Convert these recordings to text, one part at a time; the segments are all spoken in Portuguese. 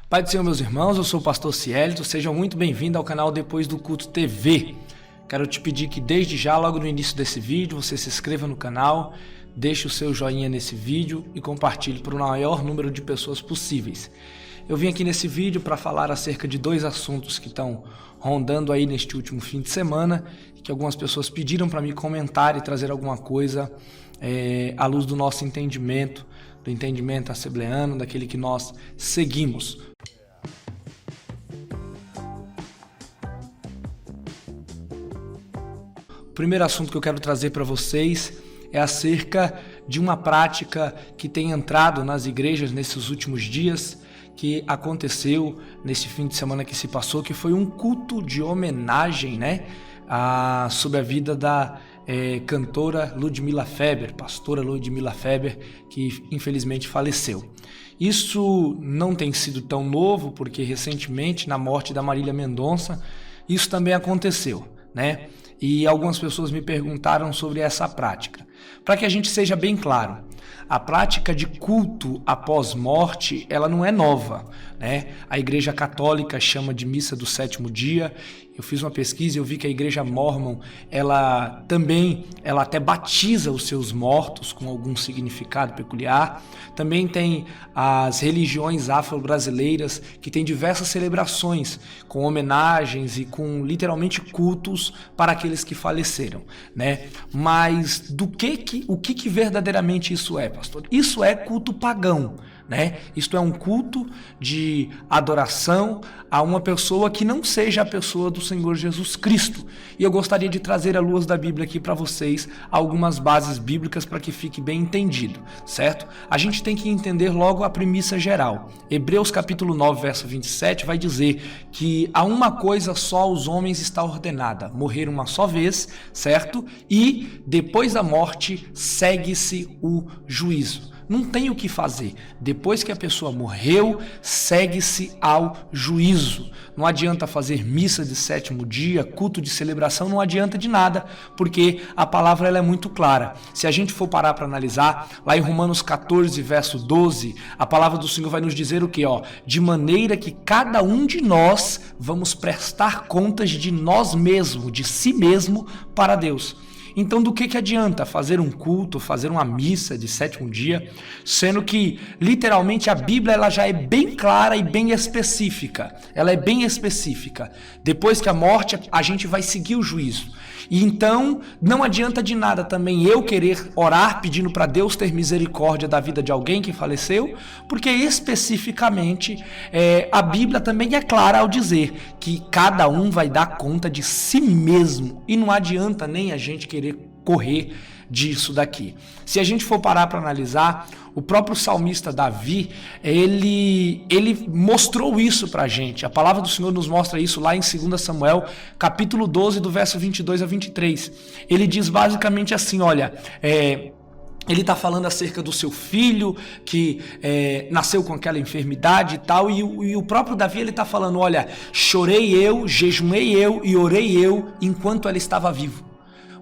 Pai do Senhor, meus irmãos, eu sou o pastor Cielito, sejam muito bem-vindos ao canal Depois do Culto TV. Quero te pedir que desde já, logo no início desse vídeo, você se inscreva no canal, deixe o seu joinha nesse vídeo e compartilhe para o maior número de pessoas possíveis. Eu vim aqui nesse vídeo para falar acerca de dois assuntos que estão rondando aí neste último fim de semana, que algumas pessoas pediram para me comentar e trazer alguma coisa à luz do nosso entendimento, do entendimento assembleano, daquele que nós seguimos. O primeiro assunto que eu quero trazer para vocês é acerca de uma prática que tem entrado nas igrejas nesses últimos dias, que aconteceu nesse fim de semana que se passou, que foi um culto de homenagem, sobre a vida da cantora Ludmila Feber, pastora Ludmila Feber, que infelizmente faleceu. Isso não tem sido tão novo, porque recentemente, na morte da Marília Mendonça, isso também aconteceu, E algumas pessoas me perguntaram sobre essa prática. Para que a gente seja bem claro, a prática de culto após morte, ela não é nova, A Igreja Católica chama de missa do sétimo dia. Eu fiz uma pesquisa e eu vi que a Igreja Mórmon, ela até batiza os seus mortos com algum significado peculiar. Também tem as religiões afro-brasileiras que têm diversas celebrações com homenagens e com literalmente cultos para aqueles que faleceram, Mas o que verdadeiramente isso é, pastor? Isso é culto pagão, Isto é um culto de adoração a uma pessoa que não seja a pessoa do Senhor Jesus Cristo. E eu gostaria de trazer à luz da Bíblia aqui para vocês algumas bases bíblicas para que fique bem entendido, certo? A gente tem que entender logo a premissa geral. Hebreus capítulo 9, verso 27 vai dizer que a uma coisa só aos homens está ordenada: morrer uma só vez, certo? E depois da morte segue-se o juízo. Não tem o que fazer. Depois que a pessoa morreu, segue-se ao juízo. Não adianta fazer missa de sétimo dia, culto de celebração, não adianta de nada, porque a palavra ela é muito clara. Se a gente for parar para analisar, lá em Romanos 14, verso 12, a palavra do Senhor vai nos dizer o quê? De maneira que cada um de nós vamos prestar contas de nós mesmos, de si mesmo, para Deus. Então, do que adianta fazer um culto, fazer uma missa de sétimo dia, sendo que, literalmente, a Bíblia ela já é bem clara e bem específica. Ela é bem específica. Depois que a morte, a gente vai seguir o juízo. E então, não adianta de nada também eu querer orar pedindo para Deus ter misericórdia da vida de alguém que faleceu, porque especificamente a Bíblia também é clara ao dizer que cada um vai dar conta de si mesmo. E não adianta nem a gente querer correr disso daqui. Se a gente for parar para analisar, o próprio salmista Davi, ele mostrou isso pra gente. A palavra do Senhor nos mostra isso lá em 2 Samuel, capítulo 12, do verso 22 a 23. Ele diz basicamente assim, ele está falando acerca do seu filho que nasceu com aquela enfermidade e tal, e o próprio Davi ele está falando, chorei eu, jejuei eu e orei eu enquanto ele estava vivo.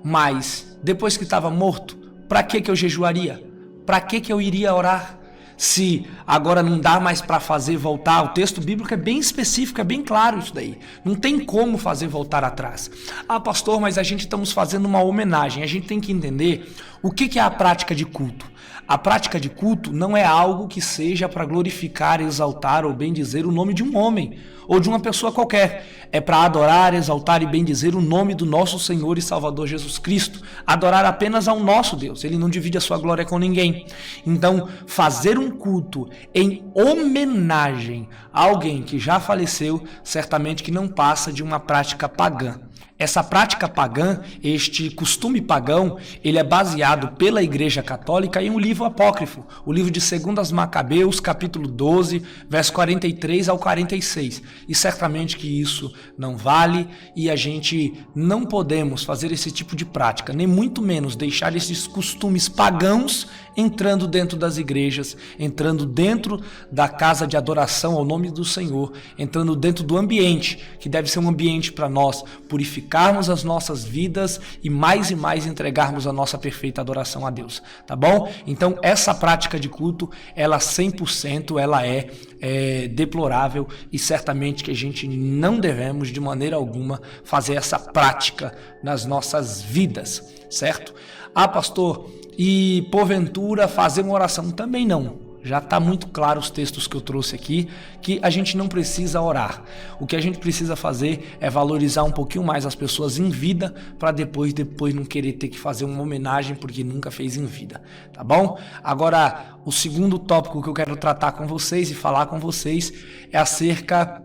Mas depois que estava morto, para que eu jejuaria? Para que eu iria orar? Se agora não dá mais para fazer voltar, o texto bíblico é bem específico, é bem claro isso daí. Não tem como fazer voltar atrás. Ah, pastor, mas a gente estamos fazendo uma homenagem. A gente tem que entender o que é a prática de culto. A prática de culto não é algo que seja para glorificar, exaltar ou bendizer o nome de um homem ou de uma pessoa qualquer. É para adorar, exaltar e bendizer o nome do nosso Senhor e Salvador Jesus Cristo. Adorar apenas ao nosso Deus. Ele não divide a sua glória com ninguém. Então, fazer um culto em homenagem a alguém que já faleceu, certamente que não passa de uma prática pagã. Essa prática pagã, este costume pagão, ele é baseado pela Igreja Católica em um livro apócrifo, o livro de 2 Macabeus, capítulo 12, verso 43 ao 46. E certamente que isso não vale e a gente não podemos fazer esse tipo de prática, nem muito menos deixar esses costumes pagãos entrando dentro das igrejas, entrando dentro da casa de adoração ao nome do Senhor, entrando dentro do ambiente, que deve ser um ambiente para nós purificar, santificarmos as nossas vidas e mais entregarmos a nossa perfeita adoração a Deus, tá bom? Então essa prática de culto, ela 100% ela é deplorável e certamente que a gente não devemos de maneira alguma fazer essa prática nas nossas vidas, certo? Ah, pastor, e porventura fazer uma oração? Também não. Já está muito claro os textos que eu trouxe aqui, que a gente não precisa orar. O que a gente precisa fazer é valorizar um pouquinho mais as pessoas em vida, para depois não querer ter que fazer uma homenagem porque nunca fez em vida, tá bom? Agora, o segundo tópico que eu quero tratar com vocês e falar com vocês é acerca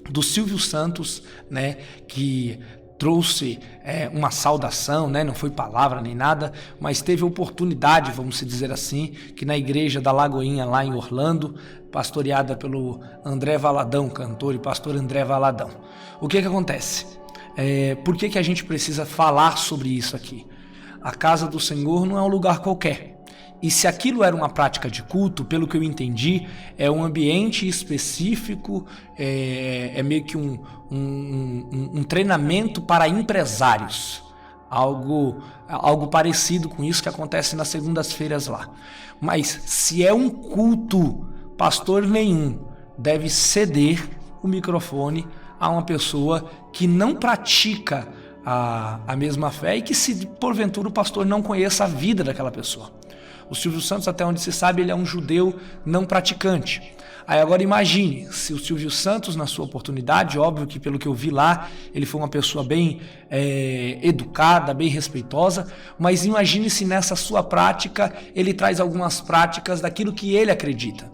do Silvio Santos, né, que trouxe uma saudação, né? Não foi palavra nem nada, mas teve oportunidade, vamos dizer assim, que na igreja da Lagoinha, lá em Orlando, pastoreada pelo André Valadão, cantor e pastor André Valadão. O que acontece? Por que a gente precisa falar sobre isso aqui? A casa do Senhor não é um lugar qualquer. E se aquilo era uma prática de culto, pelo que eu entendi, é um ambiente específico, é meio que um treinamento para empresários. Algo parecido com isso que acontece nas segundas-feiras lá. Mas se é um culto, pastor nenhum deve ceder o microfone a uma pessoa que não pratica a mesma fé e que, se porventura o pastor não conheça a vida daquela pessoa. O Silvio Santos, até onde se sabe, ele é um judeu não praticante. Aí agora imagine, se o Silvio Santos, na sua oportunidade, óbvio que pelo que eu vi lá, ele foi uma pessoa bem educada, bem respeitosa, mas imagine se nessa sua prática ele traz algumas práticas daquilo que ele acredita.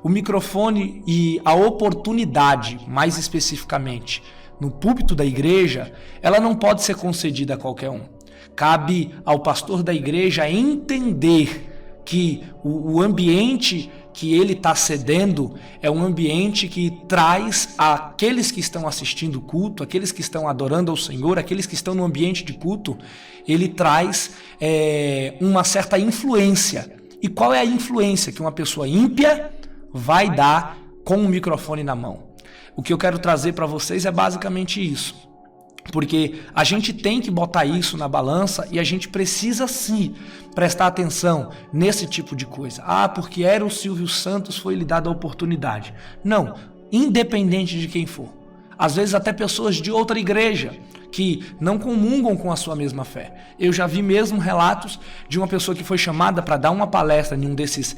O microfone e a oportunidade, mais especificamente, no púlpito da igreja, ela não pode ser concedida a qualquer um. Cabe ao pastor da igreja entender que o ambiente que ele está cedendo é um ambiente que traz aqueles que estão assistindo o culto, aqueles que estão adorando ao Senhor, aqueles que estão no ambiente de culto, ele traz uma certa influência. E qual é a influência que uma pessoa ímpia vai dar com o microfone na mão? O que eu quero trazer para vocês é basicamente isso. Porque a gente tem que botar isso na balança e a gente precisa sim prestar atenção nesse tipo de coisa. Ah, porque era o Silvio Santos, foi lhe dada a oportunidade. Não, independente de quem for. Às vezes até pessoas de outra igreja que não comungam com a sua mesma fé. Eu já vi mesmo relatos de uma pessoa que foi chamada para dar uma palestra em um desses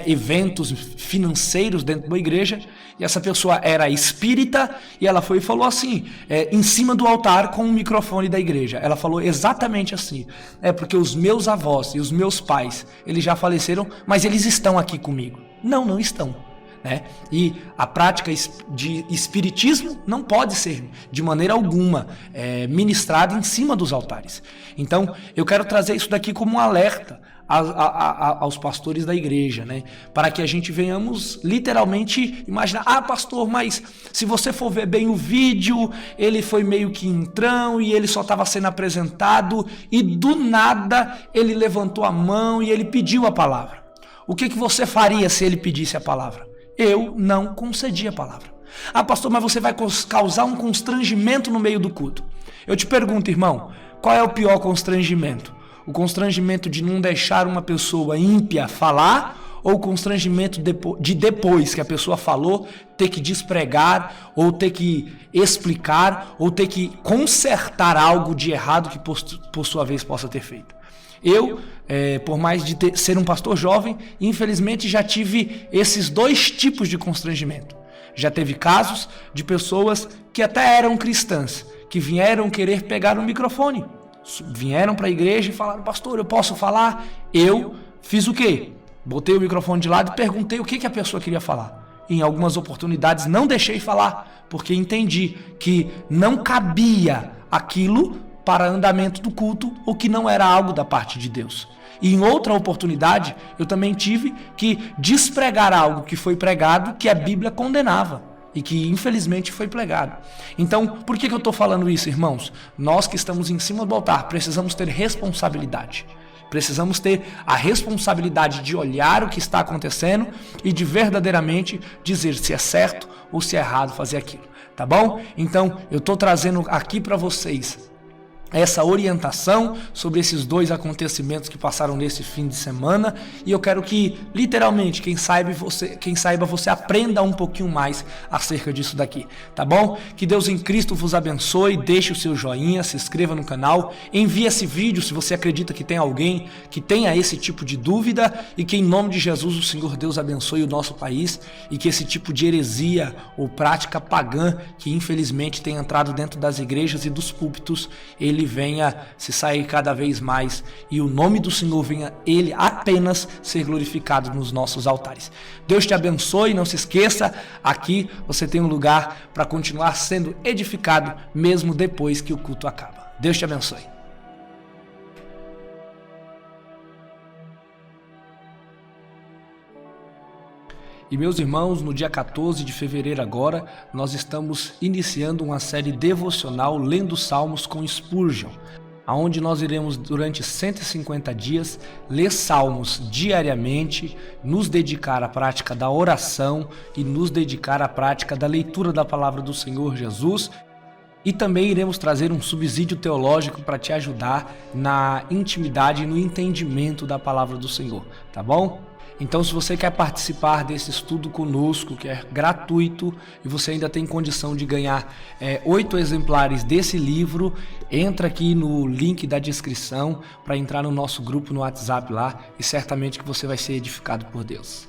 eventos financeiros dentro de uma igreja, e essa pessoa era espírita, e ela foi e falou assim, em cima do altar com o microfone da igreja. Ela falou exatamente assim, porque os meus avós e os meus pais, eles já faleceram, mas eles estão aqui comigo. Não, não estão. E a prática de espiritismo não pode ser de maneira alguma ministrada em cima dos altares. Então eu quero trazer isso daqui como um alerta aos pastores da igreja, para que a gente venhamos literalmente imaginar, pastor, mas se você for ver bem o vídeo, ele foi meio que entrão e ele só estava sendo apresentado e do nada ele levantou a mão e ele pediu a palavra. O que você faria se ele pedisse a palavra? Eu não concedi a palavra. Pastor, mas você vai causar um constrangimento no meio do culto. Eu te pergunto, irmão, qual é o pior constrangimento? O constrangimento de não deixar uma pessoa ímpia falar, ou o constrangimento de depois que a pessoa falou, ter que despregar, ou ter que explicar, ou ter que consertar algo de errado que por sua vez possa ter feito? Eu, por mais de ser um pastor jovem, infelizmente já tive esses dois tipos de constrangimento. Já teve casos de pessoas que até eram cristãs, que vieram querer pegar um microfone. Vieram para a igreja e falaram, pastor, eu posso falar? Eu fiz o quê? Botei o microfone de lado e perguntei o que a pessoa queria falar. Em algumas oportunidades não deixei falar, porque entendi que não cabia aquilo para andamento do culto, ou que não era algo da parte de Deus. E em outra oportunidade, eu também tive que despregar algo que foi pregado, que a Bíblia condenava, e que infelizmente foi pregado. Então, por que eu estou falando isso, irmãos? Nós que estamos em cima do altar, precisamos ter responsabilidade. Precisamos ter a responsabilidade de olhar o que está acontecendo e de verdadeiramente dizer se é certo ou se é errado fazer aquilo. tá bom? Então, eu estou trazendo aqui para vocês essa orientação sobre esses dois acontecimentos que passaram nesse fim de semana, e eu quero que, literalmente, quem saiba você aprenda um pouquinho mais acerca disso daqui, tá bom? Que Deus em Cristo vos abençoe, deixe o seu joinha, se inscreva no canal, envie esse vídeo se você acredita que tem alguém que tenha esse tipo de dúvida, e que em nome de Jesus o Senhor Deus abençoe o nosso país, e que esse tipo de heresia ou prática pagã que infelizmente tem entrado dentro das igrejas e dos púlpitos, ele venha se sair cada vez mais e o nome do Senhor venha ele apenas ser glorificado nos nossos altares. Deus te abençoe, não se esqueça, aqui você tem um lugar para continuar sendo edificado mesmo depois que o culto acaba. Deus te abençoe. E meus irmãos, no dia 14 de fevereiro agora, nós estamos iniciando uma série devocional lendo Salmos com Spurgeon, onde nós iremos durante 150 dias ler Salmos diariamente, nos dedicar à prática da oração e nos dedicar à prática da leitura da palavra do Senhor Jesus. E também iremos trazer um subsídio teológico para te ajudar na intimidade e no entendimento da palavra do Senhor, tá bom? Então, se você quer participar desse estudo conosco, que é gratuito, e você ainda tem condição de ganhar 8 exemplares desse livro, entra aqui no link da descrição para entrar no nosso grupo no WhatsApp lá, e certamente que você vai ser edificado por Deus.